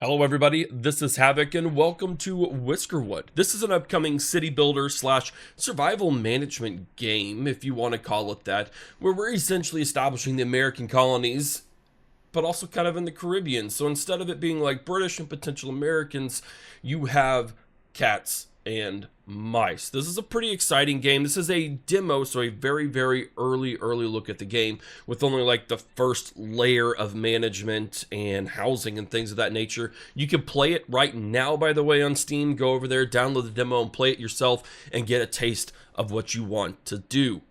Hello everybody, this is Havoc and welcome to Whiskerwood. This is an upcoming city builder slash survival management game, if you want to call it that, where we're essentially establishing the American colonies, but also kind of in the Caribbean. So instead of it being like British and potential Americans, you have cats and mice. This is a pretty exciting game. This is a demo, so a very early look at the game with only like the first layer of management and housing and things of that nature. You can play it right now, by the way, on Steam. Go over there, download the demo and play it yourself and get a taste of what you want to do.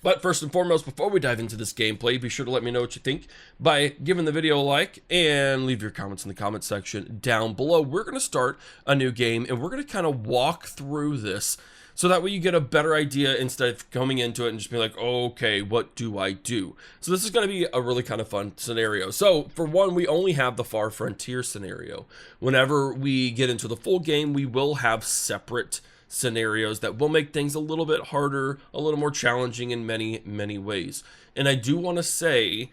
But first and foremost, before we dive into this gameplay, be sure to let me know what you think by giving the video a like and leave your comments in the comment section down below. We're going to start a new game and we're going to kind of walk through this so that way you get a better idea instead of coming into it and just be like, okay, what do I do? So this is going to be a really kind of fun scenario. So for one, we only have the Far Frontier scenario. Whenever we get into the full game, we will have separate scenarios that will make things a little bit harder, a little more challenging in many ways. And I do want to say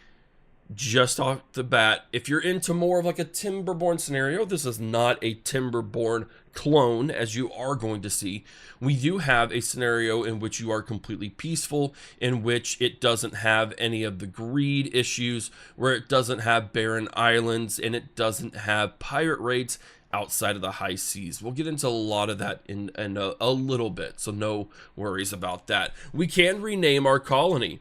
just off the bat, if you're into more of like a Timberborn scenario, this is not a Timberborn clone, as you are going to see. We do have a scenario in which you are completely peaceful, in which it doesn't have any of the greed issues, where it doesn't have barren islands, and it doesn't have pirate raids outside of the high seas. We'll get into a lot of that in a little bit, so no worries about that. We can rename our colony,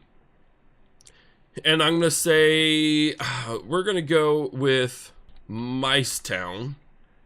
and I'm gonna say we're gonna go with Mice Town,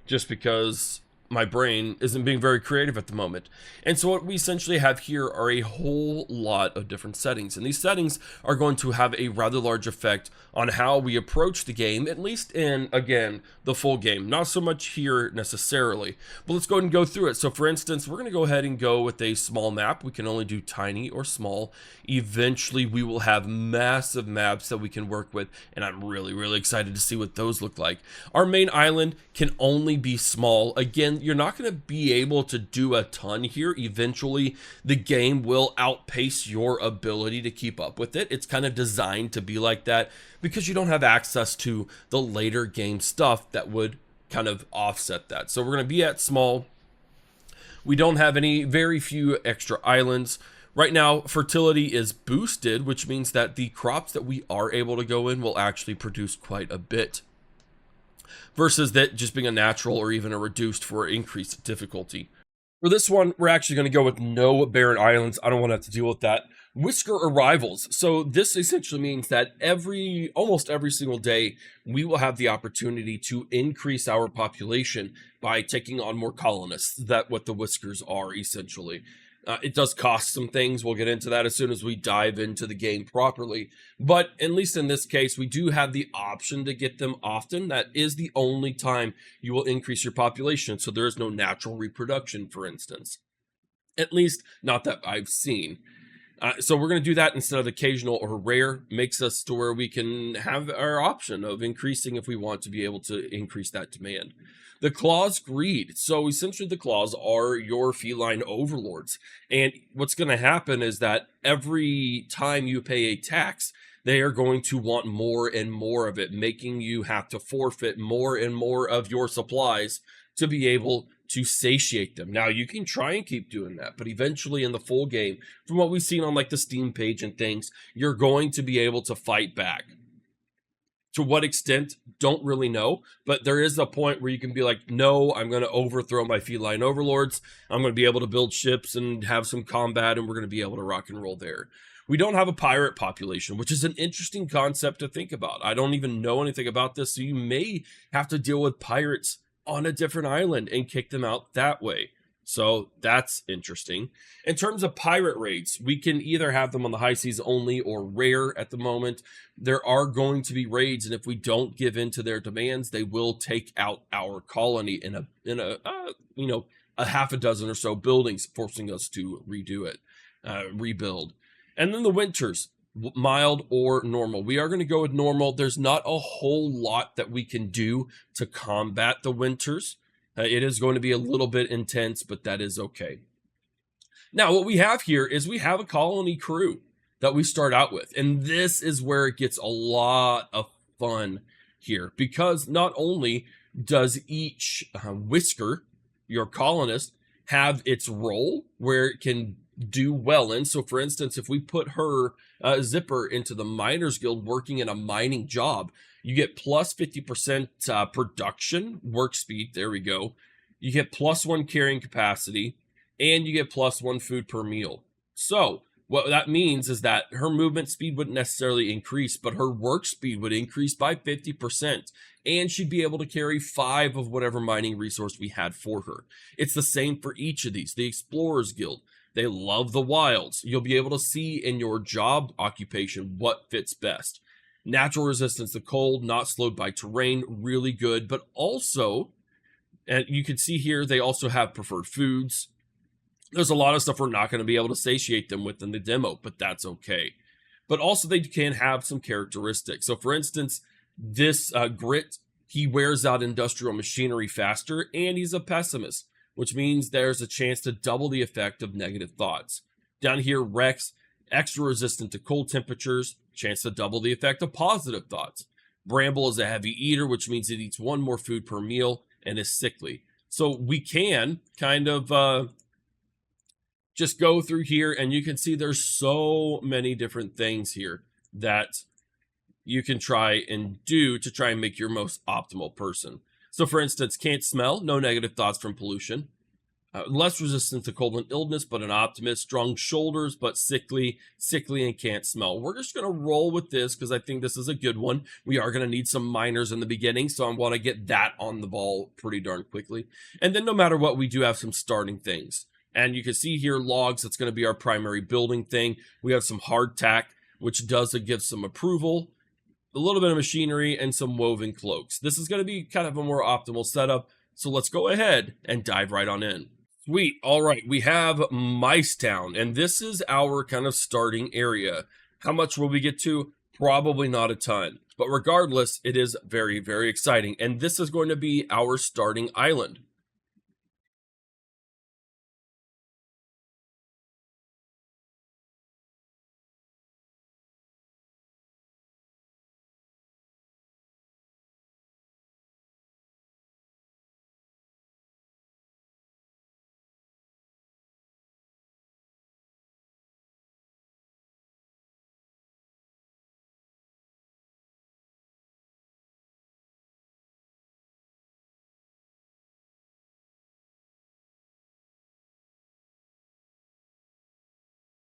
just because my brain isn't being very creative at the moment. And so what we essentially have here are a whole lot of different settings, and these settings are going to have a rather large effect on how we approach the game, at least in, again, the full game. Not so much here necessarily, but let's go ahead and go through it. So for instance, we're going to go ahead and go with a small map. We can only do tiny or small. Eventually we will have massive maps that we can work with, and I'm really excited to see what those look like. Our main island can only be small. Again, you're not going to be able to do a ton here. Eventually the game will outpace your ability to keep up with it. It's kind of designed to be like that because you don't have access to the later game stuff that would kind of offset that. So we're going to be at small. We don't have very few extra islands. Right now, fertility is boosted, which means that the crops that we are able to go in will actually produce quite a bit, versus that just being a natural or even a reduced for increased difficulty. For this one, we're actually going to go with no barren islands. I don't want to have to deal with that. Whisker arrivals. So this essentially means that almost every single day, we will have the opportunity to increase our population by taking on more colonists. That's what the Whiskers are, essentially. It does cost some things. We'll get into that as soon as we dive into the game properly. But at least in this case, we do have the option to get them often. That is the only time you will increase your population. So there is no natural reproduction, for instance. At least not that I've seen. So we're going to do that instead of occasional or rare. Makes us to where we can have our option of increasing if we want to be able to increase that demand. The claws greed. So essentially the claws are your feline overlords. And what's going to happen is that every time you pay a tax, they are going to want more and more of it, making you have to forfeit more and more of your supplies to be able to satiate them. Now, you can try and keep doing that, but eventually in the full game, from what we've seen on like the Steam page and things, you're going to be able to fight back. To what extent, don't really know, but there is a point where you can be like, no, I'm going to overthrow my feline overlords. I'm going to be able to build ships and have some combat, and we're going to be able to rock and roll there. We don't have a pirate population, which is an interesting concept to think about. I don't even know anything about this, so you may have to deal with pirates on a different island and kick them out that way. So that's interesting. In terms of pirate raids, we can either have them on the high seas only or rare at the moment. There are going to be raids, and if we don't give in to their demands, they will take out our colony in a half a dozen or so buildings, forcing us to redo it, rebuild. And then the winters, mild or normal. We are going to go with normal. There's not a whole lot that we can do to combat the winters. It is going to be a little bit intense, but that is okay. Now, what we have here is we have a colony crew that we start out with. And this is where it gets a lot of fun here, because not only does each whisker, your colonist, have its role where it can do well in. So for instance, if we put her zipper into the miners guild working in a mining job, you get plus 50% production work speed. There we go. You get plus 1 carrying capacity, and you get plus 1 food per meal. So what that means is that her movement speed wouldn't necessarily increase, but her work speed would increase by 50%, and she'd be able to carry 5 of whatever mining resource we had for her. It's the same for each of these. The Explorers Guild, they love the wilds. You'll be able to see in your job occupation what fits best. Natural resistance to cold, not slowed by terrain, really good, but also, and you can see here, they also have preferred foods. There's a lot of stuff we're not going to be able to satiate them with in the demo, but that's okay. But also they can have some characteristics. So for instance, this grit, he wears out industrial machinery faster, and he's a pessimist, which means there's a chance to double the effect of negative thoughts. Down here, Rex, extra resistant to cold temperatures, chance to double the effect of positive thoughts. Bramble is a heavy eater, which means it eats 1 more food per meal and is sickly. So we can kind of just go through here, and you can see there's so many different things here that you can try and do to try and make your most optimal person. So for instance, can't smell, no negative thoughts from pollution. Less resistant to cold and illness, but an optimist. Strong shoulders, but sickly and can't smell. We're just going to roll with this because I think this is a good one. We are going to need some miners in the beginning, so I want to get that on the ball pretty darn quickly. And then no matter what, we do have some starting things. And you can see here logs, that's going to be our primary building thing. We have some hardtack, which does give some approval, a little bit of machinery, and some woven cloaks. This is going to be kind of a more optimal setup. So let's go ahead and dive right on in. Sweet. All right, we have Mice Town, and this is our kind of starting area. How much will we get to? Probably not a ton, but regardless, it is very, very exciting. And this is going to be our starting island.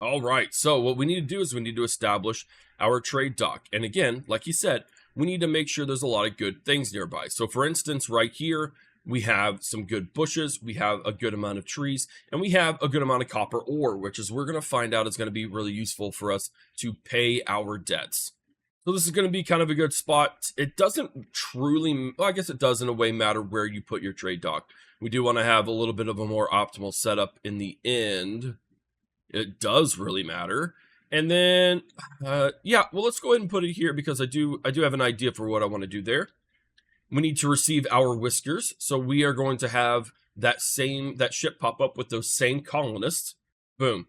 All right, so what we need to do is we need to establish our trade dock. And again, like you said, we need to make sure there's a lot of good things nearby. So for instance, right here, we have some good bushes, we have a good amount of trees, and we have a good amount of copper ore, which is we're going to find out is going to be really useful for us to pay our debts. So this is going to be kind of a good spot. It doesn't truly, well, I guess it does in a way matter where you put your trade dock. We do want to have a little bit of a more optimal setup in the end. It does really matter. And then, yeah, well, let's go ahead and put it here because I do have an idea for what I want to do there. We need to receive our whiskers. So we are going to have that ship pop up with those same colonists. Boom.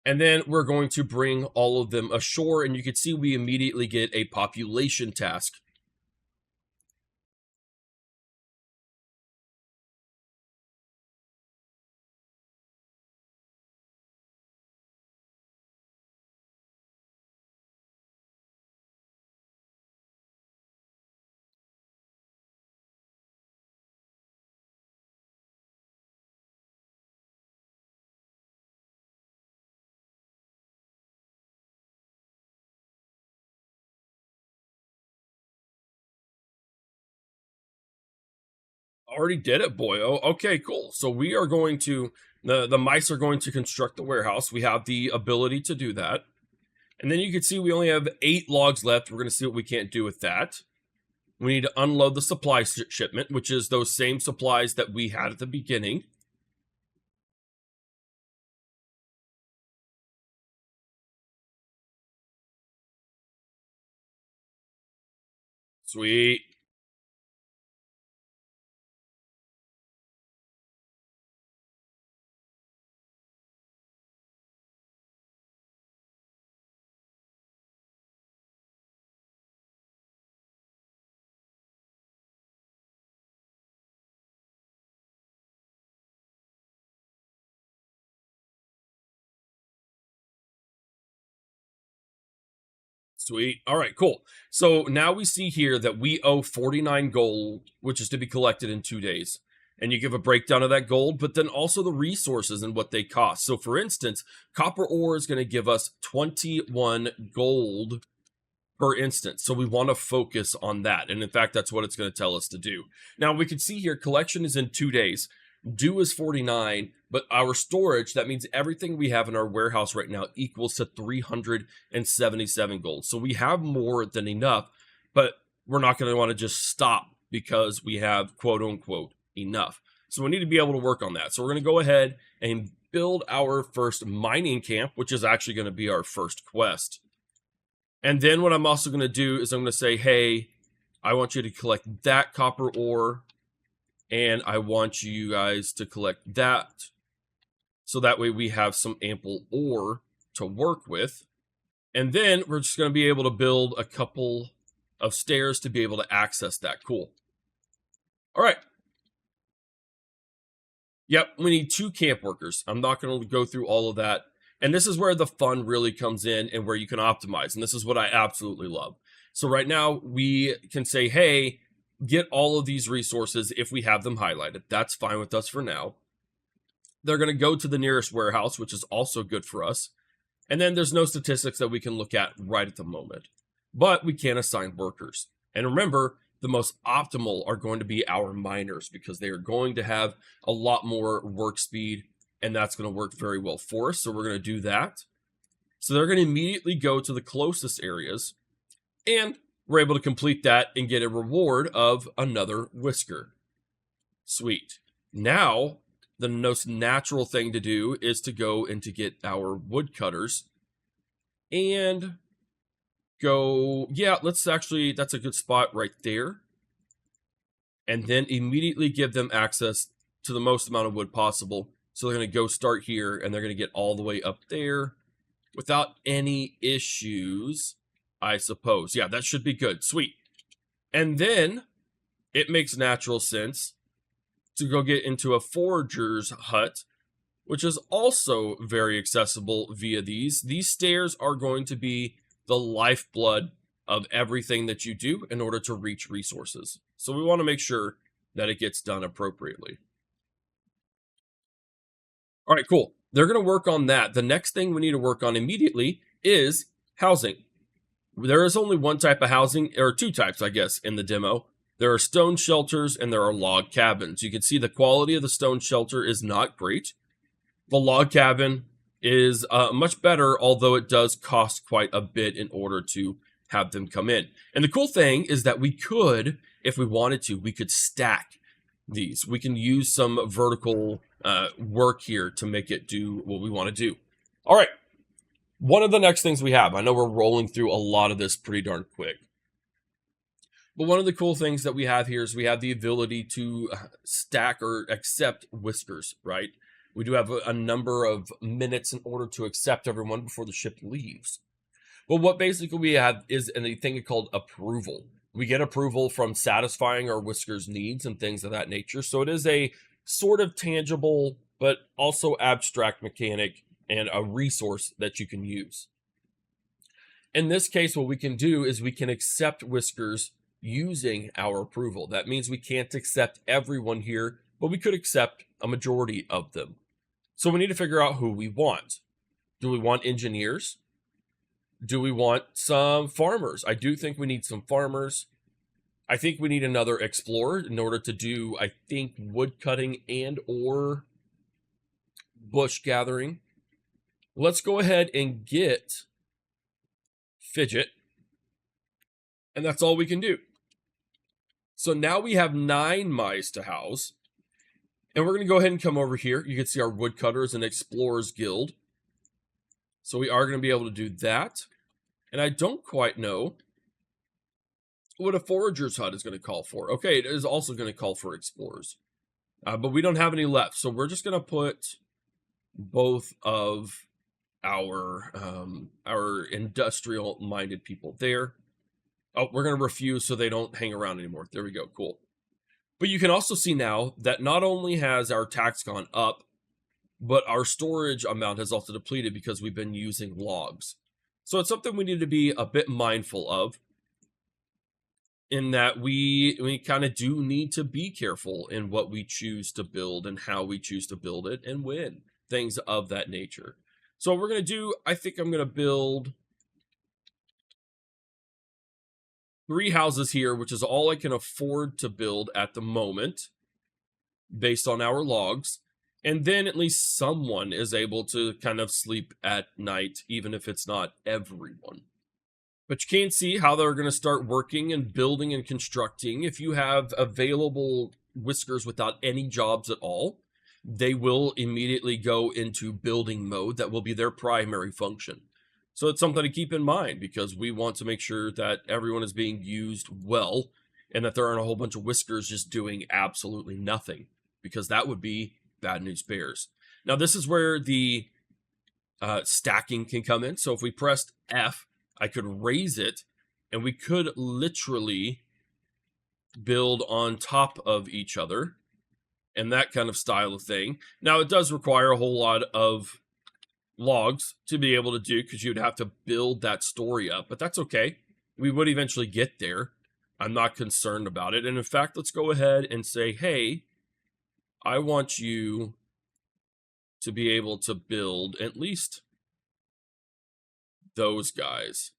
And then we're going to bring all of them ashore. And you can see we immediately get a population task. Already did it, boyo. Okay, cool. So we are going to, the mice are going to construct the warehouse. We have the ability to do that. And then you can see we only have 8 logs left. We're going to see what we can't do with that. We need to unload the supply shipment, which is those same supplies that we had at the beginning. Sweet. Sweet. All right, cool. So now we see here that we owe 49 gold, which is to be collected in 2 days. And you give a breakdown of that gold, but then also the resources and what they cost. So for instance, copper ore is going to give us 21 gold per instance. So we want to focus on that. And in fact, that's what it's going to tell us to do. Now we can see here, collection is in 2 days. Due is 49, but our storage, that means everything we have in our warehouse right now equals to 377 gold. So we have more than enough, but we're not going to want to just stop because we have quote unquote enough. So we need to be able to work on that. So we're going to go ahead and build our first mining camp, which is actually going to be our first quest. And then what I'm also going to do is I'm going to say, hey, I want you to collect that copper ore, and I want you guys to collect that. So that way we have some ample ore to work with. And then we're just going to be able to build a couple of stairs to be able to access that. Cool. All right. Yep, we need 2 camp workers. I'm not going to go through all of that. And this is where the fun really comes in and where you can optimize. And this is what I absolutely love. So right now we can say, hey, get all of these resources if we have them highlighted. That's fine with us for now. They're going to go to the nearest warehouse, which is also good for us. And then there's no statistics that we can look at right at the moment. But we can assign workers. And remember, the most optimal are going to be our miners because they are going to have a lot more work speed. And that's going to work very well for us. So we're going to do that. So they're going to immediately go to the closest areas. And we're able to complete that and get a reward of another whisker. Sweet. Now, the most natural thing to do is to go and to get our woodcutters. And go, yeah, let's actually, that's a good spot right there. And then immediately give them access to the most amount of wood possible. So they're going to go start here, and they're going to get all the way up there without any issues, I suppose. Yeah, that should be good. Sweet. And then it makes natural sense to go get into a forager's hut, which is also very accessible via these. These stairs are going to be the lifeblood of everything that you do in order to reach resources. So we want to make sure that it gets done appropriately. All right, cool. They're going to work on that. The next thing we need to work on immediately is housing. There is only one type of housing, or 2 types, I guess, in the demo. There are stone shelters and there are log cabins. You can see the quality of the stone shelter is not great. The log cabin is much better, although it does cost quite a bit in order to have them come in. And the cool thing is that we could, if we wanted to, we could stack these. We can use some vertical work here to make it do what we want to do. All right. One of the next things we have, I know we're rolling through a lot of this pretty darn quick, but one of the cool things that we have here is we have the ability to stack or accept whiskers, right? We do have a number of minutes in order to accept everyone before the ship leaves. But what basically we have is a thing called approval. We get approval from satisfying our whiskers needs and things of that nature. So it is a sort of tangible, but also abstract mechanic and a resource that you can use. In this case, what we can do is we can accept whiskers using our approval. That means we can't accept everyone here, but we could accept a majority of them. So we need to figure out who we want. Do we want engineers? Do we want some farmers? I do think we need some farmers. I think we need another explorer in order to do, I think, wood cutting and or bush gathering. Let's go ahead and get Fidget. And that's all we can do. So now we have 9 mice to house. And we're going to go ahead and come over here. You can see our woodcutters and explorers guild. So we are going to be able to do that. And I don't quite know what a forager's hut is going to call for. Okay, it is also going to call for explorers. But we don't have any left. So we're just going to put both of our industrial-minded people there. Oh, we're going to refuse so they don't hang around anymore. There we go. Cool. But you can also see now that not only has our tax gone up, but our storage amount has also depleted because we've been using logs. So it's something we need to be a bit mindful of, in that we kind of do need to be careful in what we choose to build and how we choose to build it and when, things of that nature. So what we're going to do, I think I'm going to build 3 houses here, which is all I can afford to build at the moment based on our logs. And then at least someone is able to kind of sleep at night, even if it's not everyone. But you can see how they're going to start working and building and constructing. If you have available whiskers without any jobs at all, they will immediately go into building mode. That will be their primary function. So it's something to keep in mind, because we want to make sure that everyone is being used well and that there aren't a whole bunch of whiskers just doing absolutely nothing, because that would be bad news bears. Now, this is where the stacking can come in. So if we pressed F, I could raise it, and we could literally build on top of each other and that kind of style of thing. Now, it does require a whole lot of logs to be able to do, because you'd have to build that story up, but that's okay. We would eventually get there. I'm not concerned about it. And in fact, let's go ahead and say, hey, I want you to be able to build at least those guys.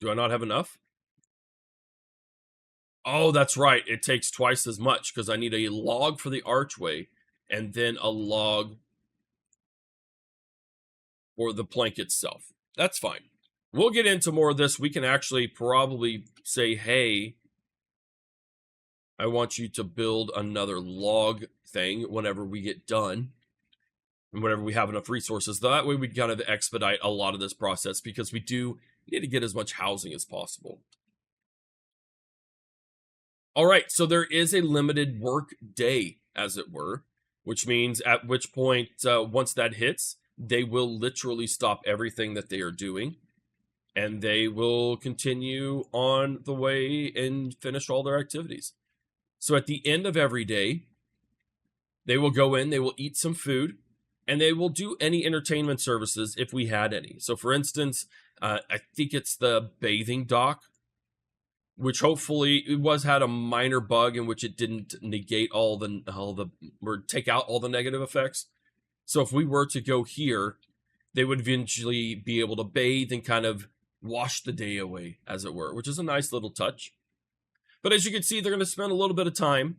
Do I not have enough? Oh, that's right. It takes twice as much, because I need a log for the archway and then a log for the plank itself. That's fine. We'll get into more of this. We can actually probably say, hey, I want you to build another log thing whenever we get done and whenever we have enough resources. That way we kind of expedite a lot of this process, because we do need to get as much housing as possible. All right, so there is a limited work day, as it were, which means at which point, once that hits, they will literally stop everything that they are doing, and they will continue on the way and finish all their activities. So at the end of every day, they will go in, they will eat some food, and they will do any entertainment services if we had any. So for instance, I think it's the bathing dock, which hopefully it had a minor bug in which it didn't negate all the or take out all the negative effects. So if we were to go here, they would eventually be able to bathe and kind of wash the day away, as it were, which is a nice little touch. But as you can see, they're going to spend a little bit of time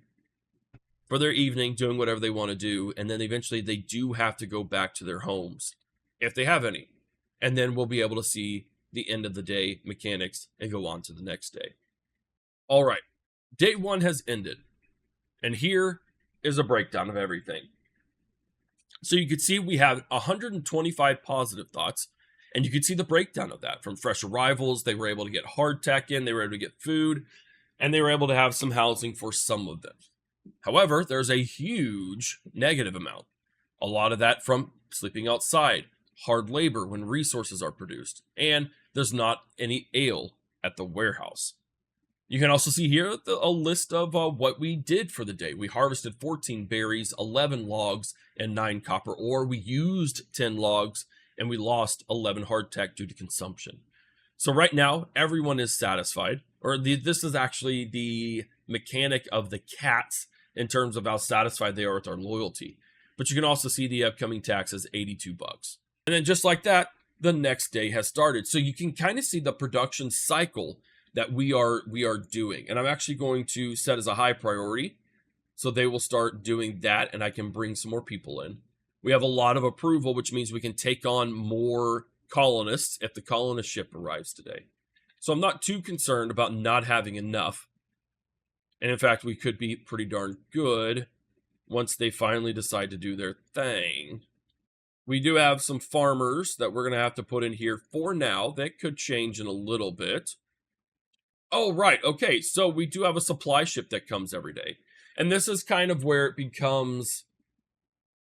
for their evening doing whatever they want to do, and then eventually they do have to go back to their homes, if they have any. And then we'll be able to see the end of the day mechanics and go on to the next day. All right, day 1 has ended, and here is a breakdown of everything. So you can see we have 125 positive thoughts, and you can see the breakdown of that. From fresh arrivals, they were able to get hardtack in, they were able to get food, and they were able to have some housing for some of them. However, there's a huge negative amount. A lot of that from sleeping outside, hard labor when resources are produced, and there's not any ale at the warehouse. You can also see here a list of what we did for the day. We harvested 14 berries, 11 logs, and 9 copper ore. We used 10 logs, and we lost 11 hardtack due to consumption. So right now, everyone is satisfied. This is actually the mechanic of the cats in terms of how satisfied they are with our loyalty. But you can also see the upcoming tax is $82. And then just like that, the next day has started. So you can kind of see the production cycle that we are doing. And I'm actually going to set as a high priority, so they will start doing that, and I can bring some more people in. We have a lot of approval, which means we can take on more colonists if the colonist ship arrives today. So I'm not too concerned about not having enough. And in fact, we could be pretty darn good once they finally decide to do their thing. We do have some farmers that we're going to have to put in here for now. That could change in a little bit. Oh, right. Okay. So we do have a supply ship that comes every day. And this is kind of where it becomes,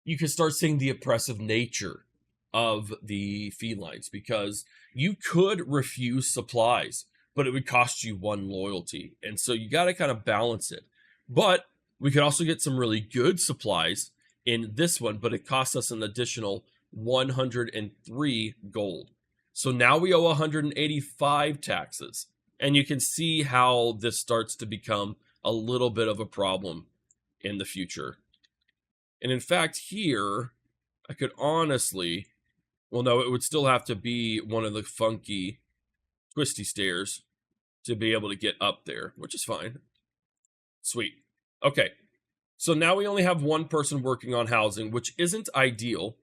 you can start seeing the oppressive nature of the felines, because you could refuse supplies, but it would cost you 1 loyalty. And so you got to kind of balance it. But we could also get some really good supplies in this one, but it costs us an additional 103 gold. So now we owe 185 taxes. And you can see how this starts to become a little bit of a problem in the future. And in fact, here, I could honestly, well, no, it would still have to be one of the funky, twisty stairs to be able to get up there, which is fine. Sweet. Okay. So now we only have one person working on housing, which isn't ideal.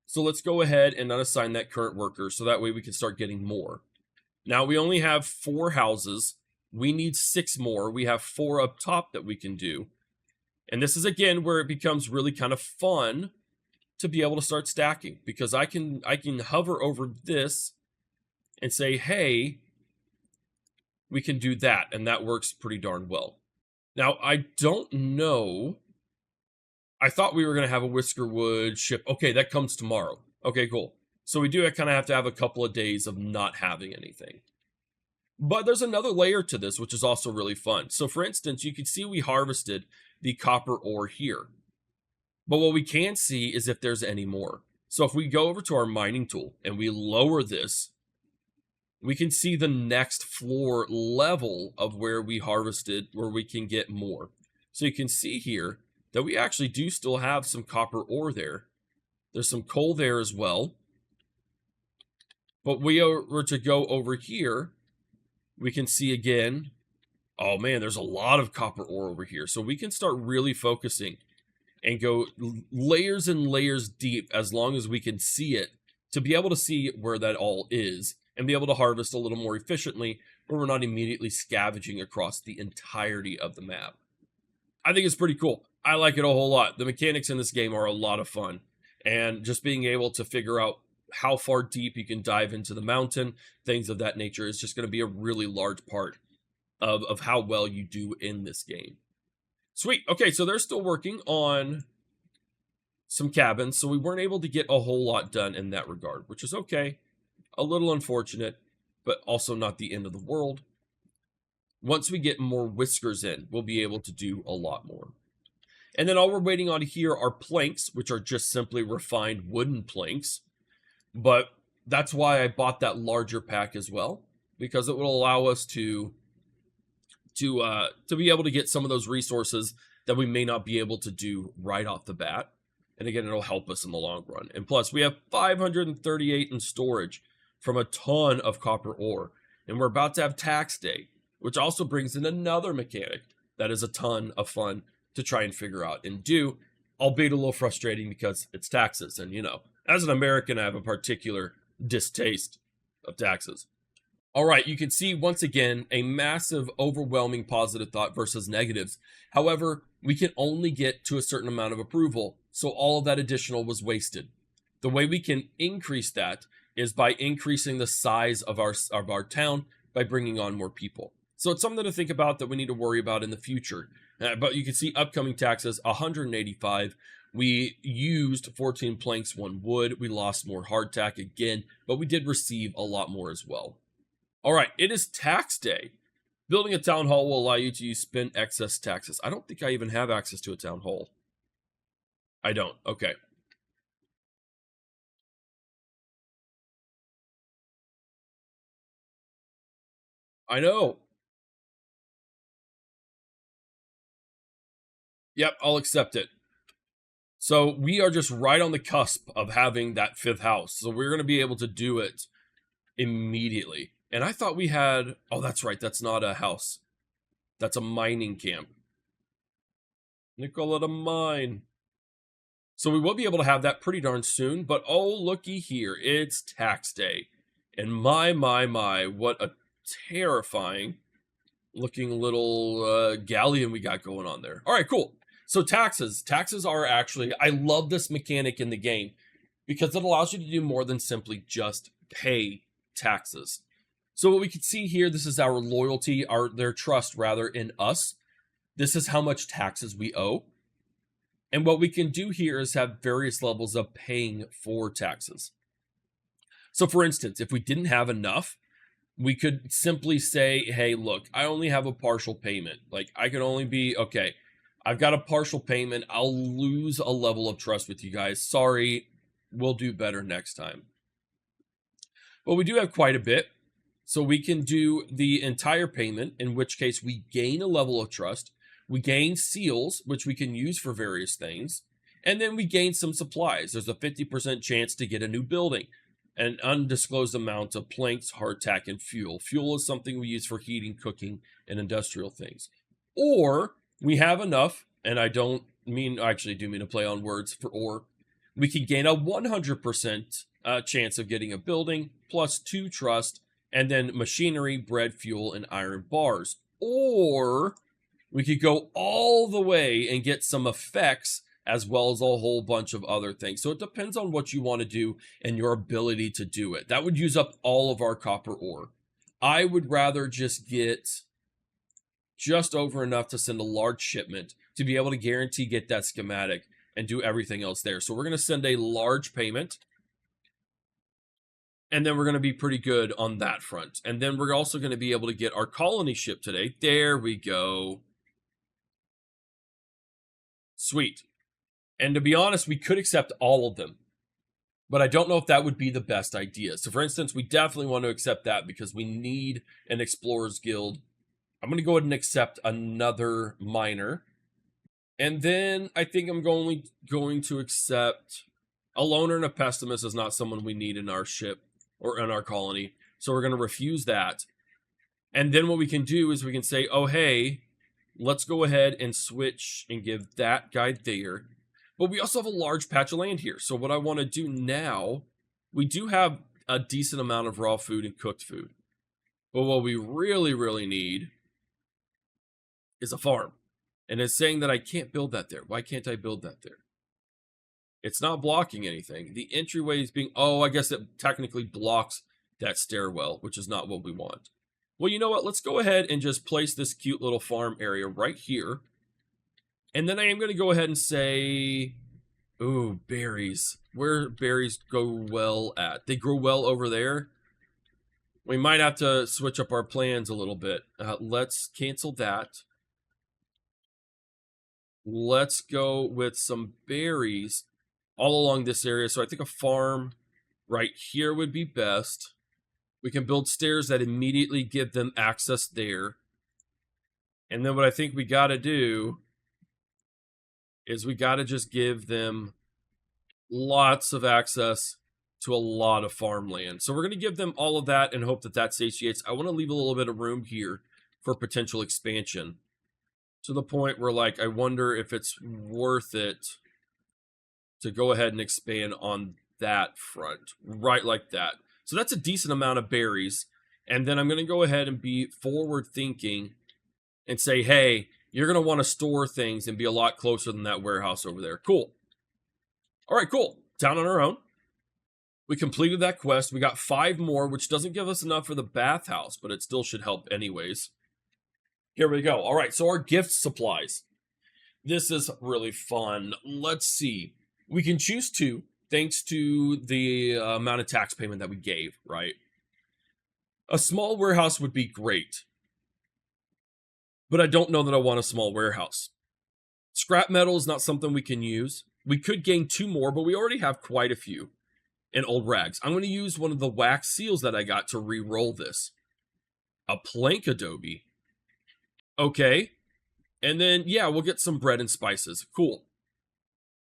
So let's go ahead and unassign that current worker so that way we can start getting more. Now we only have 4 houses. We need 6 more. We have 4 up top that we can do. And this is again where it becomes really kind of fun to be able to start stacking, because I can hover over this and say, hey, we can do that, and that works pretty darn well. Now, I don't know. I thought we were going to have a Whiskerwood ship. Okay, that comes tomorrow. Okay, cool. So we do kind of have to have a couple of days of not having anything. But there's another layer to this, which is also really fun. So for instance, you can see we harvested the copper ore here. But what we can't see is if there's any more. So if we go over to our mining tool and we lower this, we can see the next floor level of where we harvested, where we can get more. So you can see here that we actually do still have some copper ore there. There's some coal there as well. But we were to go over here, we can see again, oh man, there's a lot of copper ore over here. So we can start really focusing and go layers and layers deep as long as we can see it, to be able to see where that all is and be able to harvest a little more efficiently, where we're not immediately scavenging across the entirety of the map. I think it's pretty cool. I like it a whole lot. The mechanics in this game are a lot of fun, and just being able to figure out how far deep you can dive into the mountain, things of that nature, is just going to be a really large part of how well you do in this game. Sweet. Okay, so they're still working on some cabins, so we weren't able to get a whole lot done in that regard, which is okay. A little unfortunate, but also not the end of the world. Once we get more whiskers in, we'll be able to do a lot more. And then all we're waiting on here are planks, which are just simply refined wooden planks. But that's why I bought that larger pack as well, because it will allow us to be able to get some of those resources that we may not be able to do right off the bat. And again, it'll help us in the long run. And plus, we have 538 in storage from a ton of copper ore. And we're about to have tax day, which also brings in another mechanic that is a ton of fun to try and figure out and do, albeit a little frustrating because it's taxes. And, you know, as an American, I have a particular distaste of taxes. All right, you can see once again a massive, overwhelming positive thought versus negatives. However, we can only get to a certain amount of approval, so all of that additional was wasted. The way we can increase that is by increasing the size of our town by bringing on more people. So it's something to think about that we need to worry about in the future. But you can see upcoming taxes, 185. We used 14 planks, 1 wood. We lost more hardtack again, but we did receive a lot more as well. All right, it is tax day. Building a town hall will allow you to spend excess taxes. I don't think I even have access to a town hall. I don't. Okay. I know. Yep, I'll accept it. So we are just right on the cusp of having that 5th house. So we're going to be able to do it immediately. And I thought we had, oh, that's right. That's not a house. That's a mining camp. Nickel at a mine. So we will be able to have that pretty darn soon. But oh, looky here. It's tax day. And my, what a terrifying looking little galleon we got going on there. All right, cool. So taxes. Taxes are actually, I love this mechanic in the game because it allows you to do more than simply just pay taxes. So what we can see here, this is our loyalty, their trust rather in us. This is how much taxes we owe. And what we can do here is have various levels of paying for taxes. So for instance, if we didn't have enough, we could simply say, hey, look, I only have a partial payment. Like I can only be, okay, I've got a partial payment. I'll lose a level of trust with you guys. Sorry, we'll do better next time. But we do have quite a bit. So we can do the entire payment, in which case we gain a level of trust. We gain seals, which we can use for various things. And then we gain some supplies. There's a 50% chance to get a new building. An undisclosed amount of planks, hardtack, and fuel. Fuel is something we use for heating, cooking, and industrial things. Or we have enough, and I don't mean, I actually do mean to play on words for or. We can gain a 100% chance of getting a building, plus 2 trust, and then machinery, bread, fuel, and iron bars. Or we could go all the way and get some effects as well as a whole bunch of other things. So it depends on what you want to do and your ability to do it. That would use up all of our copper ore. I would rather just get just over enough to send a large shipment to be able to guarantee get that schematic and do everything else there. So we're going to send a large payment. And then we're going to be pretty good on that front. And then we're also going to be able to get our colony ship today. There we go. Sweet. And to be honest, we could accept all of them. But I don't know if that would be the best idea. So for instance, we definitely want to accept that because we need an Explorers Guild. I'm going to go ahead and accept another miner. And then I think I'm going to accept a loner and a pessimist is not someone we need in our ship or in our colony. So we're going to refuse that. And then what we can do is we can say, oh, hey, let's go ahead and switch and give that guy there. But we also have a large patch of land here. So what I want to do now, we do have a decent amount of raw food and cooked food. But what we really, really need is a farm. And it's saying that I can't build that there. Why can't I build that there? It's not blocking anything. The entryway is being, oh, I guess it technically blocks that stairwell, which is not what we want. Well, you know what? Let's go ahead and just place this cute little farm area right here. And then I am going to go ahead and say, ooh, berries. Where berries go well at? They grow well over there. We might have to switch up our plans a little bit. Let's cancel that. Let's go with some berries all along this area. So I think a farm right here would be best. We can build stairs that immediately give them access there. And then what I think we got to do is we got to just give them lots of access to a lot of farmland. So we're going to give them all of that and hope that that satiates. I want to leave a little bit of room here for potential expansion. To the point where, like, I wonder if it's worth it to go ahead and expand on that front. Right like that. So that's a decent amount of berries. And then I'm going to go ahead and be forward thinking and say, hey, you're going to want to store things and be a lot closer than that warehouse over there. Cool. All right, cool. Down on our own. We completed that quest. We got 5 more, which doesn't give us enough for the bathhouse, but it still should help anyways. Here we go. All right, so our gift supplies. This is really fun. Let's see. We can choose 2, thanks to the amount of tax payment that we gave, right? A small warehouse would be great. But I don't know that I want a small warehouse. Scrap metal is not something we can use. We could gain 2 more, but we already have quite a few. And old rags. I'm going to use one of the wax seals that I got to re-roll this. A plank adobe. Okay. And then, yeah, we'll get some bread and spices. Cool.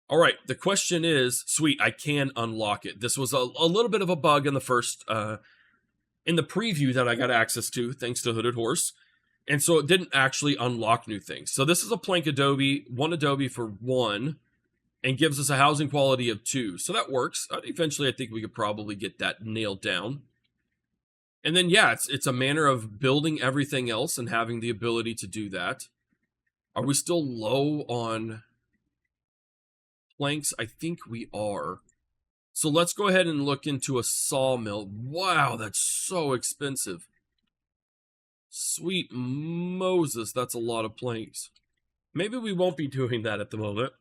All right. The question is, sweet, I can unlock it. This was a little bit of a bug in the first, in the preview that I got access to, thanks to Hooded Horse. And so it didn't actually unlock new things. So this is a plank adobe, 1 adobe for 1, and gives us a housing quality of 2. So that works. Eventually, I think we could probably get that nailed down. And then, yeah, it's a manner of building everything else and having the ability to do that. Are we still low on planks? I think we are. So let's go ahead and look into a sawmill. Wow, that's so expensive. Sweet Moses, that's a lot of planks. Maybe we won't be doing that at the moment.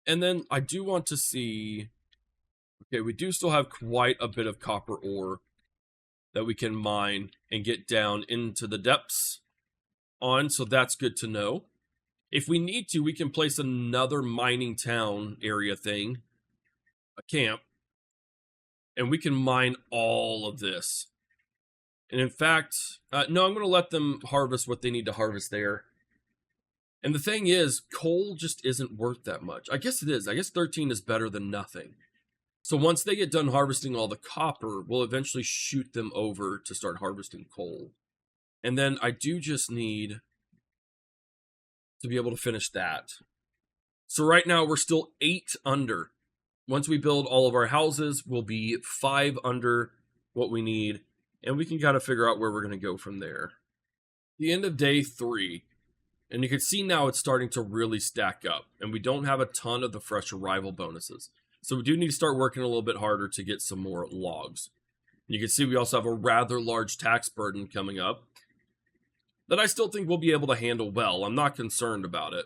And then I do want to see... Okay, we do still have quite a bit of copper ore that we can mine and get down into the depths on, so that's good to know. If we need to, we can place another mining town area thing, a camp, And we can mine all of this. And in fact, no, I'm going to let them harvest what they need to harvest there. And the thing is, coal just isn't worth that much. I guess it is. I guess 13 is better than nothing. So once they get done harvesting all the copper, we'll eventually shoot them over to start harvesting coal. And then I do just need to be able to finish that. So right now we're still 8 under. Once we build all of our houses, we'll be 5 under what we need. And we can kind of figure out where we're going to go from there. The end of day 3. And you can see now it's starting to really stack up. And we don't have a ton of the fresh arrival bonuses. So we do need to start working a little bit harder to get some more logs. You can see we also have a rather large tax burden coming up that I still think we'll be able to handle well. I'm not concerned about it.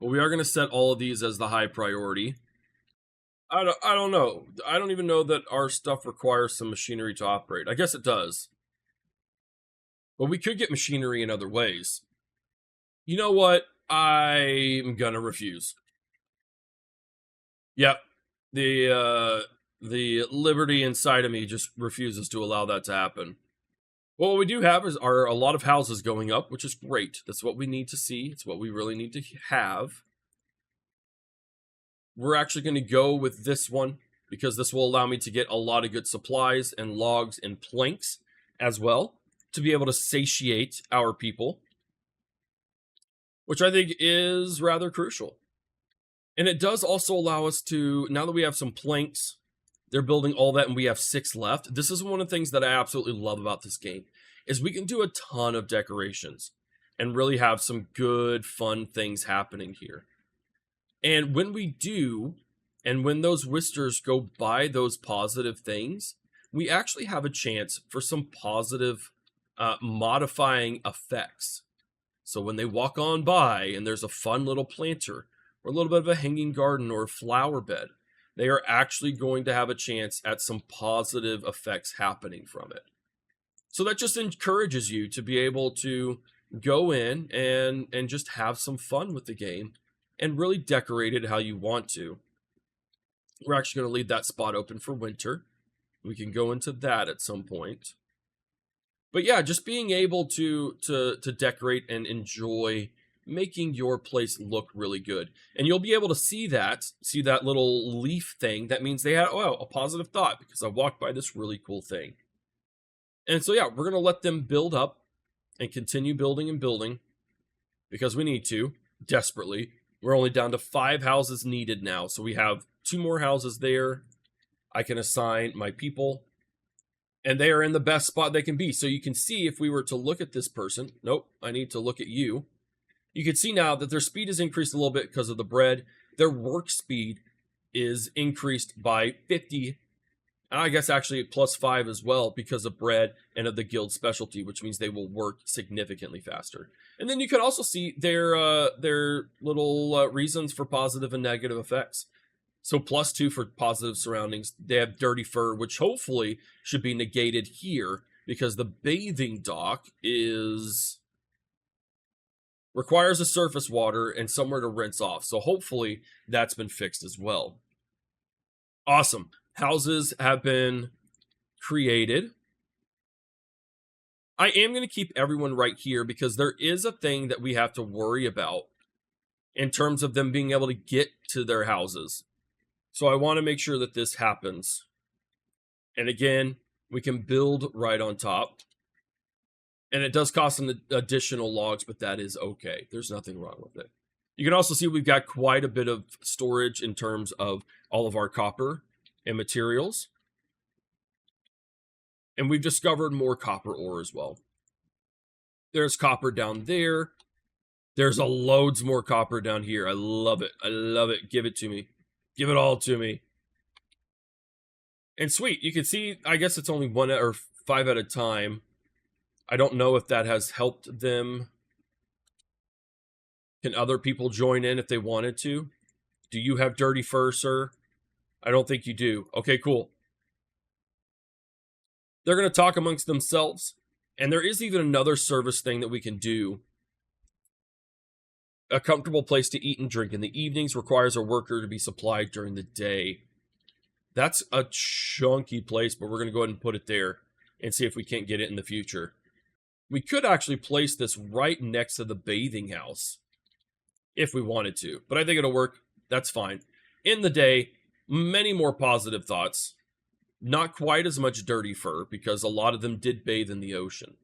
But we are going to set all of these as the high priority. I don't know. I don't even know that our stuff requires some machinery to operate. I guess it does. But we could get machinery in other ways. You know what? I'm gonna refuse. Yep. The liberty inside of me just refuses to allow that to happen. Well, what we do have are a lot of houses going up, which is great. That's what we need to see. It's what we really need to have. We're actually going to go with this one because this will allow me to get a lot of good supplies and logs and planks as well to be able to satiate our people, which I think is rather crucial. And it does also allow us to, now that we have some planks, they're building all that and we have 6 left. This is one of the things that I absolutely love about this game, is we can do a ton of decorations and really have some good, fun things happening here. And when we do, and when those whisters go by those positive things, we actually have a chance for some positive modifying effects. So when they walk on by and there's a fun little planter or a little bit of a hanging garden or a flower bed, they are actually going to have a chance at some positive effects happening from it. So that just encourages you to be able to go in and just have some fun with the game and really decorate it how you want to. We're actually going to leave that spot open for winter. We can go into that at some point. But yeah, just being able to decorate and enjoy making your place look really good. And you'll be able to see that little leaf thing. That means they had, oh, a positive thought because I walked by this really cool thing. And so yeah, we're going to let them build up and continue building and building because we need to, desperately. We're only down to 5 houses needed now. So we have 2 more houses there. I can assign my people. And they are in the best spot they can be. So you can see if we were to look at this person. Nope, I need to look at you. You can see now that their speed is increased a little bit because of the bread. Their work speed is increased by 50. I guess actually +5 as well because of bread and of the guild specialty, which means they will work significantly faster. And then you can also see their little reasons for positive and negative effects. So +2 for positive surroundings. They have dirty fur, which hopefully should be negated here because the bathing dock requires a surface water and somewhere to rinse off. So hopefully that's been fixed as well. Awesome. Houses have been created. I am going to keep everyone right here because there is a thing that we have to worry about in terms of them being able to get to their houses. So I want to make sure that this happens. And again, we can build right on top. And it does cost some additional logs, but that is okay. There's nothing wrong with it. You can also see we've got quite a bit of storage in terms of all of our copper and materials. And we've discovered more copper ore as well. There's copper down there. There's loads more copper down here. I love it. I love it. Give it to me. Give it all to me. And sweet, you can see, I guess it's only 1 or 5 at a time. I don't know if that has helped them. Can other people join in if they wanted to? Do you have dirty fur, sir? I don't think you do. Okay, cool. They're going to talk amongst themselves. And there is even another service thing that we can do. A comfortable place to eat and drink in the evenings requires a worker to be supplied during the day. That's a chunky place, but we're going to go ahead and put it there and see if we can't get it in the future. We could actually place this right next to the bathing house if we wanted to, but I think it'll work. That's fine. In the day, many more positive thoughts. Not quite as much dirty fur because a lot of them did bathe in the ocean.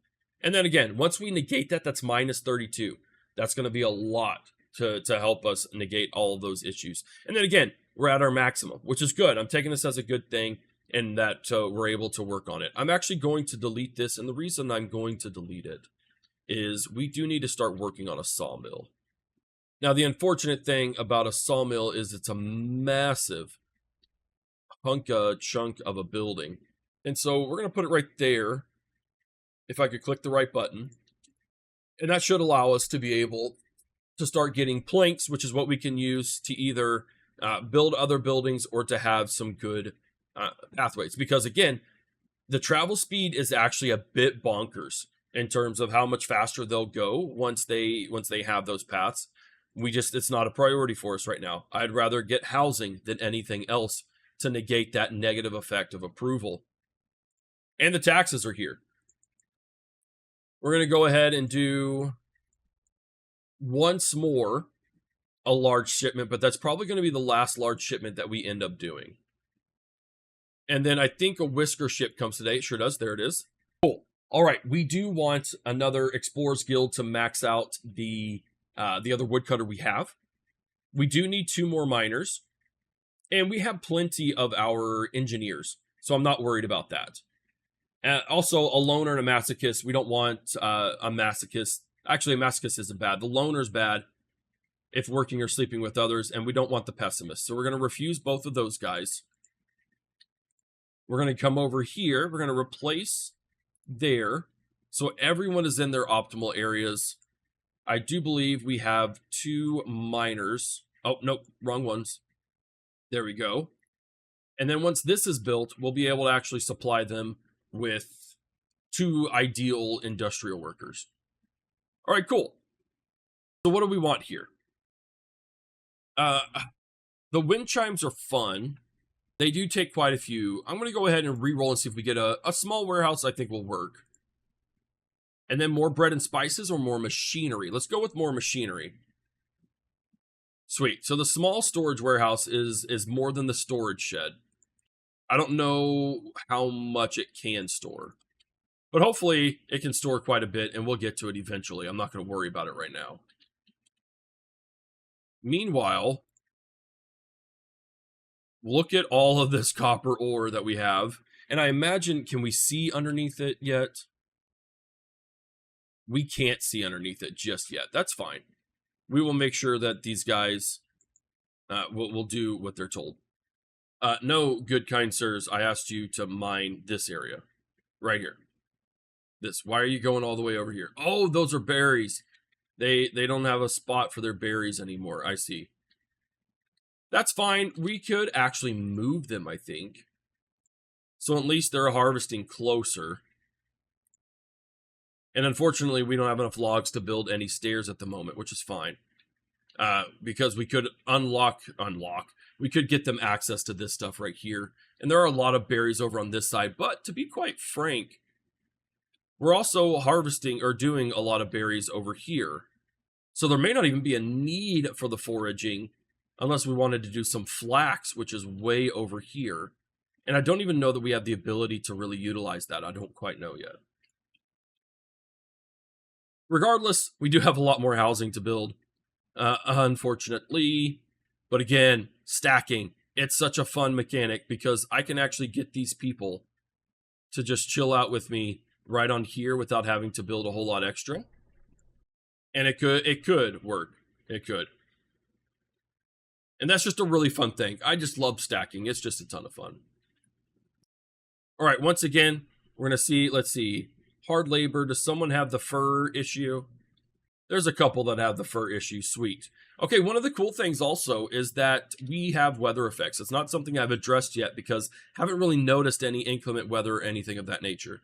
And then again, once we negate that, that's minus 32. That's going to be a lot to help us negate all of those issues. And then again, we're at our maximum, which is good. I'm taking this as a good thing and that we're able to work on it. I'm actually going to delete this, and the reason I'm going to delete it is we do need to start working on a sawmill. Now, the unfortunate thing about a sawmill is it's a massive chunk of a building. And so we're going to put it right there. If I could click the right button. And that should allow us to be able to start getting planks, which is what we can use to either build other buildings or to have some good pathways. Because again, the travel speed is actually a bit bonkers in terms of how much faster they'll go once they have those paths. It's not a priority for us right now. I'd rather get housing than anything else to negate that negative effect of approval. And the taxes are here. We're going to go ahead and do once more a large shipment, but that's probably going to be the last large shipment that we end up doing. And then I think a whisker ship comes today. It sure does. There it is. Cool. All right. We do want another Explorers Guild to max out the other woodcutter we have. We do need 2 more miners. And we have plenty of our engineers, so I'm not worried about that. Also, a loner and a masochist. We don't want a masochist. Actually, a masochist isn't bad. The loner's bad if working or sleeping with others, and we don't want the pessimist. So we're going to refuse both of those guys. We're going to come over here. We're going to replace there. So everyone is in their optimal areas. I do believe we have 2 miners. Oh, nope, wrong ones. There we go. And then once this is built, we'll be able to actually supply them with 2 ideal industrial workers. All right, cool. So what do we want here? The wind chimes are fun. They do take quite a few. I'm going to go ahead and re-roll and see if we get a small warehouse I think will work. And then more bread and spices or more machinery? Let's go with more machinery. Sweet. So the small storage warehouse is more than the storage shed. I don't know how much it can store, but hopefully it can store quite a bit, and we'll get to it eventually. I'm not going to worry about it right now. Meanwhile, look at all of this copper ore that we have, and I imagine, can we see underneath it yet? We can't see underneath it just yet. That's fine. We will make sure that these guys will do what they're told. No, good kind sirs, I asked you to mine this area. Right here. This. Why are you going all the way over here? Oh, those are berries. They don't have a spot for their berries anymore. I see. That's fine. We could actually move them, I think. So at least they're harvesting closer. And unfortunately, we don't have enough logs to build any stairs at the moment, which is fine. Because we could we could get them access to this stuff right here. And there are a lot of berries over on this side. But to be quite frank, we're also harvesting or doing a lot of berries over here. So there may not even be a need for the foraging unless we wanted to do some flax, which is way over here. And I don't even know that we have the ability to really utilize that. I don't quite know yet. Regardless, we do have a lot more housing to build, unfortunately. But again, stacking. It's such a fun mechanic because I can actually get these people to just chill out with me right on here without having to build a whole lot extra. And it could work. It could. And that's just a really fun thing. I just love stacking. It's just a ton of fun. All right, once again, we're going to see, let's see. Hard labor. Does someone have the fur issue? There's a couple that have the fur issue. Sweet. Okay, one of the cool things also is that we have weather effects. It's not something I've addressed yet because I haven't really noticed any inclement weather or anything of that nature.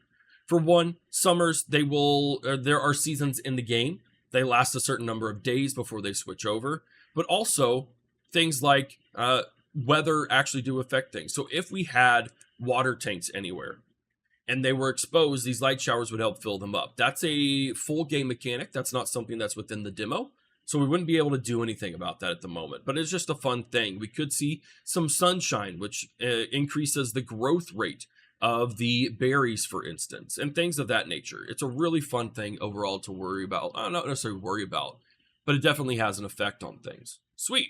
For one, summers, there are seasons in the game. They last a certain number of days before they switch over. But also, things like weather actually do affect things. So if we had water tanks anywhere and they were exposed, these light showers would help fill them up. That's a full game mechanic. That's not something that's within the demo. So we wouldn't be able to do anything about that at the moment, but it's just a fun thing. We could see some sunshine, which increases the growth rate of the berries, for instance, and things of that nature. It's a really fun thing overall to worry about. Not necessarily worry about, but it definitely has an effect on things. Sweet.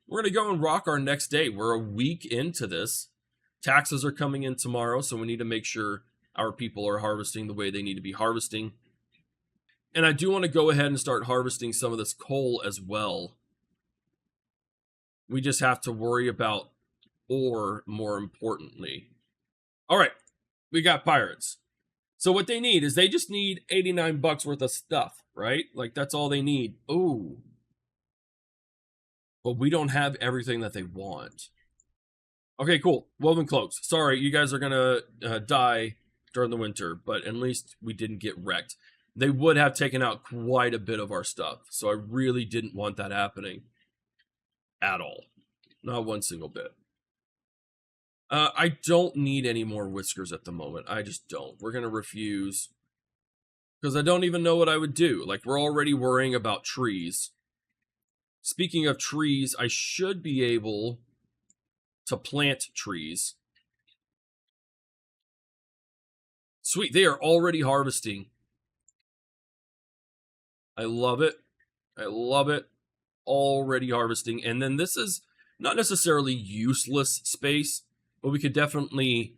We're going to go and rock our next day. We're a week into this. Taxes are coming in tomorrow, so we need to make sure our people are harvesting the way they need to be harvesting. And I do want to go ahead and start harvesting some of this coal as well. We just have to worry about ore more importantly. All right, we got pirates. So what they need is they just need 89 bucks worth of stuff, right? Like that's all they need. Ooh. But we don't have everything that they want. Okay, cool. Woven cloaks. Sorry, you guys are going to die during the winter, but at least we didn't get wrecked. They would have taken out quite a bit of our stuff, so I really didn't want that happening at all. Not one single bit. I don't need any more whiskers at the moment. I just don't. We're going to refuse because I don't even know what I would do. Like, we're already worrying about trees. Speaking of trees, I should be able to plant trees. Sweet, they are already harvesting. I love it. I love it. Already harvesting. And then this is not necessarily useless space, but we could definitely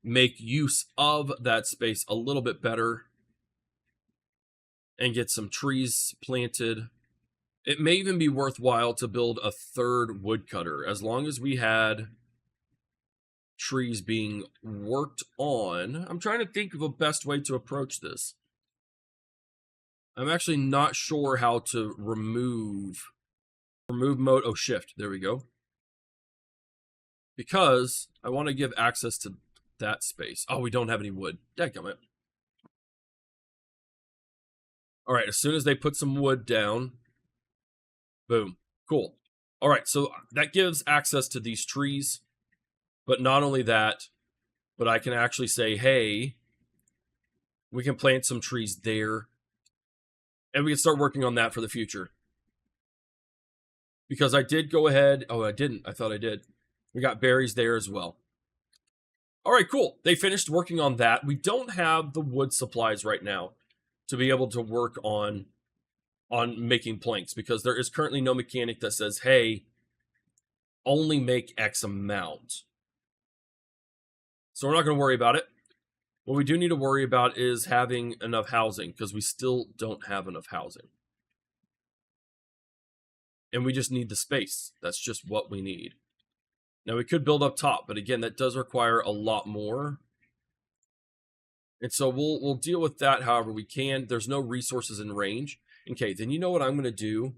make use of that space a little bit better and get some trees planted. It may even be worthwhile to build a third woodcutter as long as we had trees being worked on. I'm trying to think of a best way to approach this. I'm actually not sure how to remove mode. Oh, shift. There we go. Because I want to give access to that space. Oh, we don't have any wood. Dadgummit. All right, as soon as they put some wood down, boom. Cool. All right, so that gives access to these trees. But not only that, but I can actually say, hey, we can plant some trees there. And we can start working on that for the future. Because I did go ahead. Oh, I didn't. I thought I did. We got berries there as well. All right, cool. They finished working on that. We don't have the wood supplies right now to be able to work on making planks because there is currently no mechanic that says, hey, only make X amount. So we're not going to worry about it. What we do need to worry about is having enough housing because we still don't have enough housing. And we just need the space. That's just what we need. Now we could build up top, but again, that does require a lot more. And so we'll deal with that however we can. There's no resources in range. Okay, then you know what I'm going to do?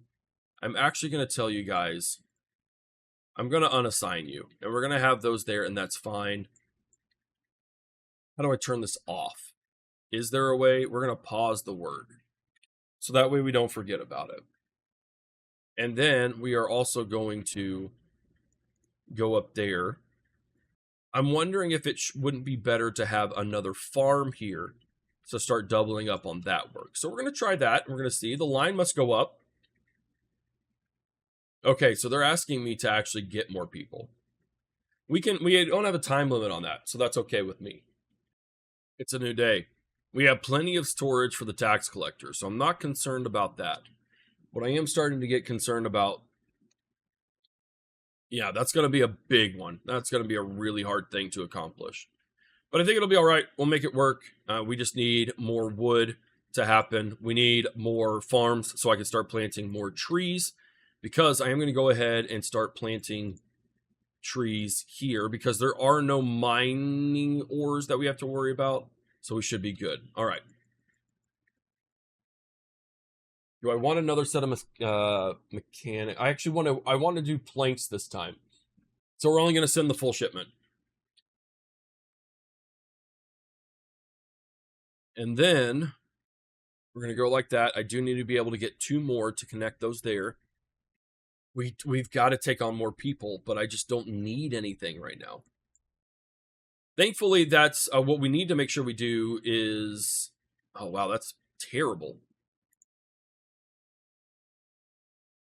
I'm actually going to tell you guys, I'm going to unassign you. And we're going to have those there, and that's fine. How do I turn this off? Is there a way? We're going to pause the work. So that way we don't forget about it. And then we are also going to go up there. I'm wondering if it wouldn't be better to have another farm here. So start doubling up on that work. So we're going to try that. We're going to see. The line must go up. Okay, so they're asking me to actually get more people. We don't have a time limit on that, so that's okay with me. It's a new day. We have plenty of storage for the tax collector, so I'm not concerned about that. What I am starting to get concerned about, yeah, that's going to be a big one. That's going to be a really hard thing to accomplish. But I think it'll be all right. We'll make it work. We just need more wood to happen. We need more farms so I can start planting more trees because I am going to go ahead and start planting trees here because there are no mining ores that we have to worry about. So we should be good. All right. Do I want another set of mechanic? I want to do planks this time. So we're only going to send the full shipment. And then we're going to go like that. I do need to be able to get 2 more to connect those there. We've got to take on more people, but I just don't need anything right now. Thankfully, that's what we need to make sure we do is... Oh, wow, that's terrible.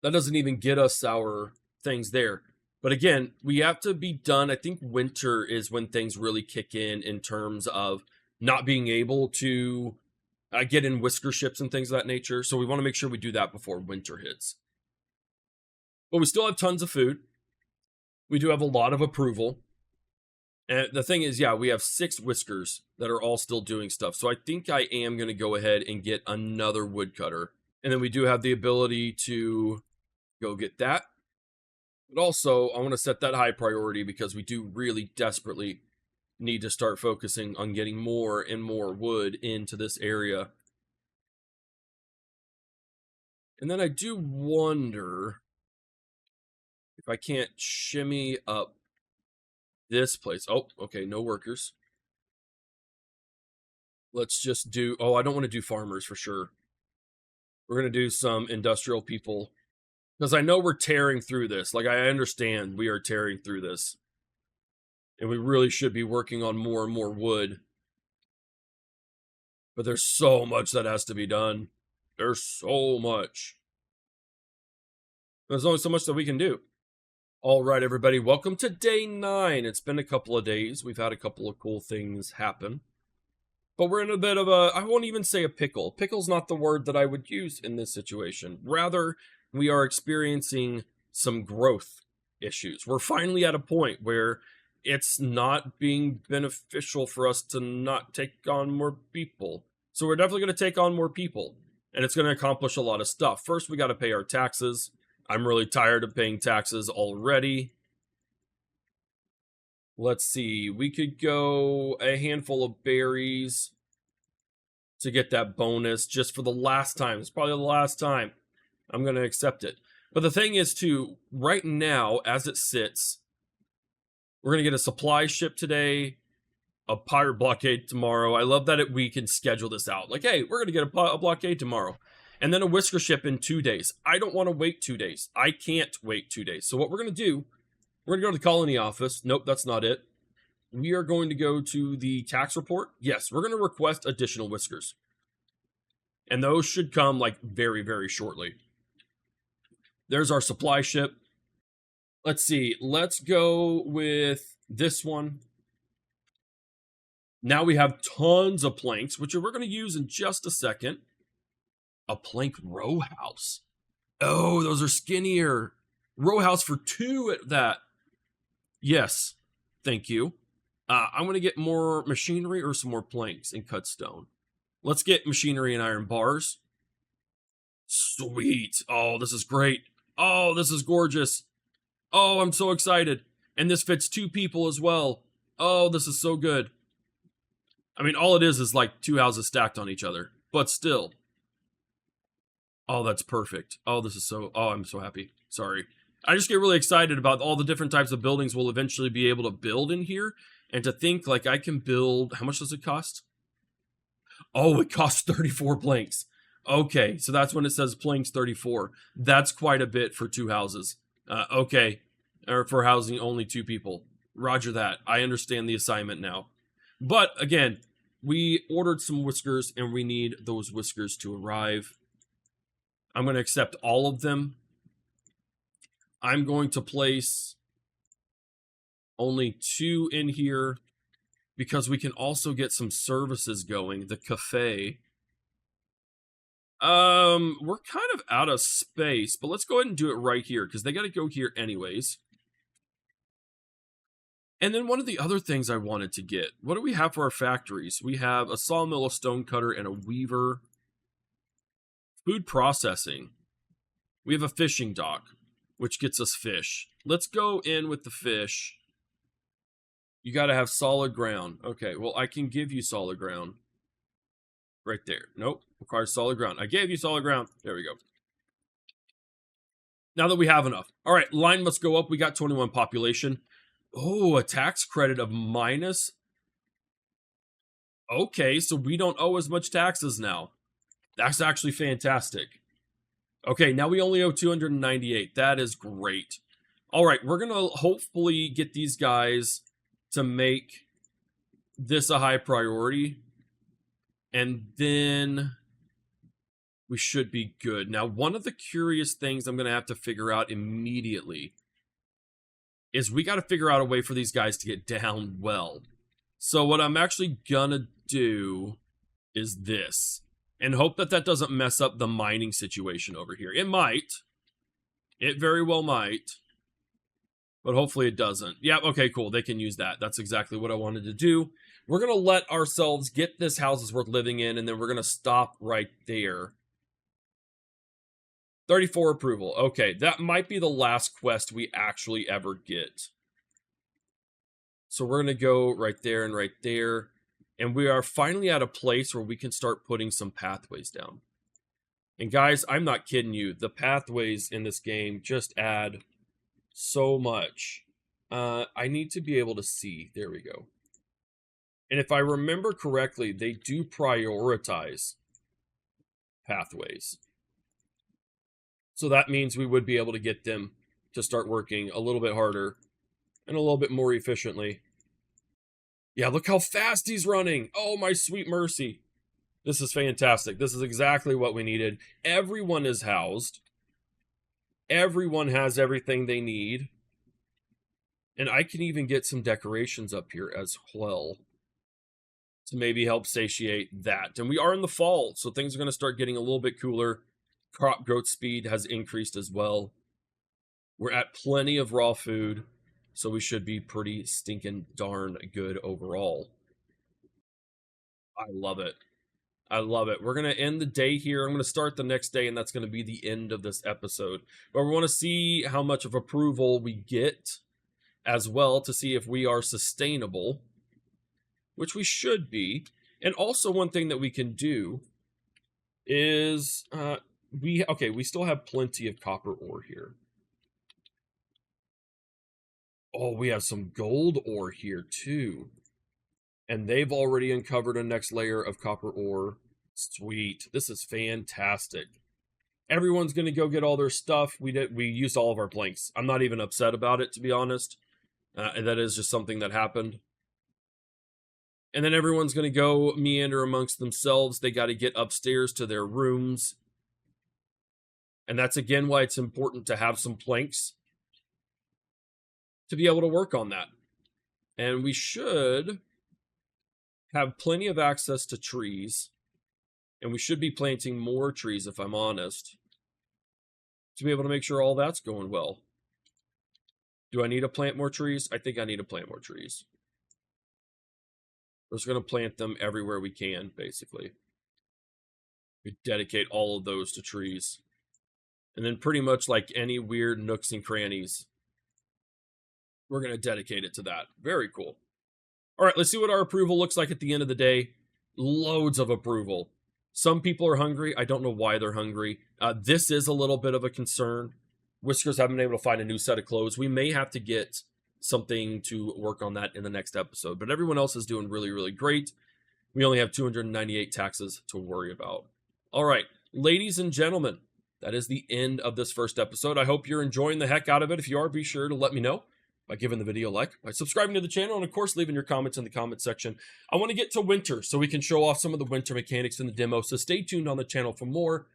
That doesn't even get us our things there. But again, we have to be done. I think winter is when things really kick in terms of not being able to get in whisker ships and things of that nature. So we want to make sure we do that before winter hits. But we still have tons of food. We do have a lot of approval. And the thing is, yeah, we have 6 whiskers that are all still doing stuff. So I think I am going to go ahead and get another woodcutter. And then we do have the ability to go get that. But also, I want to set that high priority because we do really desperately need to start focusing on getting more and more wood into this area. And then I do wonder if I can't shimmy up this place. Oh, okay, no workers. Let's just do... Oh, I don't want to do farmers for sure. We're going to do some industrial people. Because I know we're tearing through this. Like, I understand we are tearing through this. And we really should be working on more and more wood. But there's so much that has to be done. There's so much. There's only so much that we can do. All right, everybody. Welcome to day 9. It's been a couple of days. We've had a couple of cool things happen. But we're in a bit of a... I won't even say a pickle. Pickle's not the word that I would use in this situation. Rather... we are experiencing some growth issues. We're finally at a point where it's not being beneficial for us to not take on more people. So we're definitely going to take on more people, and it's going to accomplish a lot of stuff. First, we got to pay our taxes. I'm really tired of paying taxes already. Let's see. We could go a handful of berries to get that bonus just for the last time. It's probably the last time. I'm going to accept it. But the thing is, too, right now, as it sits, we're going to get a supply ship today, a pirate blockade tomorrow. I love that we can schedule this out. Like, hey, we're going to get a blockade tomorrow. And then a whisker ship in 2 days. I don't want to wait 2 days. I can't wait 2 days. So what we're going to do, we're going to go to the colony office. Nope, that's not it. We are going to go to the tax report. Yes, we're going to request additional whiskers. And those should come, like, very, very shortly. There's our supply ship. Let's see. Let's go with this one. Now we have tons of planks, which we're going to use in just a second. A plank row house. Oh, those are skinnier. Row house for 2 at that. Yes. Thank you. I'm going to get more machinery or some more planks and cut stone. Let's get machinery and iron bars. Sweet. Oh, this is great. Oh, this is gorgeous. Oh, I'm so excited. And this fits 2 people as well. Oh, this is so good. I mean, all it is like 2 houses stacked on each other. But still. Oh, that's perfect. Oh, this is so... Oh, I'm so happy. Sorry. I just get really excited about all the different types of buildings we'll eventually be able to build in here. And to think, like, I can build... How much does it cost? Oh, it costs 34 planks. Okay, so that's when it says planks 34. That's quite a bit for 2 houses. Okay, or for housing only 2 people. Roger that. I understand the assignment now. But, again, we ordered some whiskers, and we need those whiskers to arrive. I'm going to accept all of them. I'm going to place only 2 in here, because we can also get some services going. The cafe... we're kind of out of space, but let's go ahead and do it right here, because they got to go here anyways. And then one of the other things I wanted to get, what do we have for our factories? We have a sawmill, a stone cutter, and a weaver. Food processing. We have a fishing dock, which gets us fish. Let's go in with the fish. You got to have solid ground. Okay, well, I can give you solid ground. Right there. Nope. Requires solid ground. I gave you solid ground. There we go. Now that we have enough. All right, line must go up. We got 21 population. Oh, a tax credit of minus. Okay, so we don't owe as much taxes now. That's actually fantastic. Okay, now we only owe 298. That is great. All right, we're going to hopefully get these guys to make this a high priority. And then we should be good. Now, one of the curious things I'm going to have to figure out immediately is we got to figure out a way for these guys to get down well. So what I'm actually going to do is this, and hope that that doesn't mess up the mining situation over here. It might. It very well might. But hopefully it doesn't. Yeah, okay, cool. They can use that. That's exactly what I wanted to do. We're going to let ourselves get this house is worth living in, and then we're going to stop right there. 34 approval. Okay, that might be the last quest we actually ever get. So we're going to go right there and right there. And we are finally at a place where we can start putting some pathways down. And guys, I'm not kidding you. The pathways in this game just add so much. I need to be able to see. There we go. And if I remember correctly, they do prioritize pathways. So that means we would be able to get them to start working a little bit harder and a little bit more efficiently. Yeah, look how fast he's running. Oh, my sweet mercy. This is fantastic. This is exactly what we needed. Everyone is housed. Everyone has everything they need. And I can even get some decorations up here as well to maybe help satiate that. And we are in the fall, so things are going to start getting a little bit cooler. Crop growth speed has increased as well. We're at plenty of raw food, so we should be pretty stinking darn good overall. I love it. I love it. We're going to end the day here. I'm going to start the next day, and that's going to be the end of this episode. But we want to see how much of approval we get as well to see if we are sustainable, which we should be. And also one thing that we can do is we still have plenty of copper ore here. Oh, we have some gold ore here too. And they've already uncovered a next layer of copper ore. Sweet. This is fantastic. Everyone's going to go get all their stuff. We used all of our planks. I'm not even upset about it, to be honest. And that is just something that happened. And then everyone's going to go meander amongst themselves. They got to get upstairs to their rooms. And that's, again, why it's important to have some planks to be able to work on that. And we should have plenty of access to trees. And we should be planting more trees, if I'm honest, to be able to make sure all that's going well. Do I need to plant more trees? I think I need to plant more trees. We're just going to plant them everywhere we can, basically. We dedicate all of those to trees. And then pretty much like any weird nooks and crannies, we're going to dedicate it to that. Very cool. All right, let's see what our approval looks like at the end of the day. Loads of approval. Some people are hungry. I don't know why they're hungry. This is a little bit of a concern. Whiskers haven't been able to find a new set of clothes. We may have to get something to work on that in the next episode. But everyone else is doing really, really great. We only have 298 taxes to worry about. All right, ladies and gentlemen, that is the end of this first episode. I hope you're enjoying the heck out of it. If you are, be sure to let me know by giving the video a like, by subscribing to the channel, and of course, leaving your comments in the comment section. I want to get to winter so we can show off some of the winter mechanics in the demo. So stay tuned on the channel for more.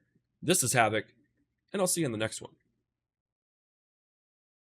This is Havoc, and I'll see you in the next one.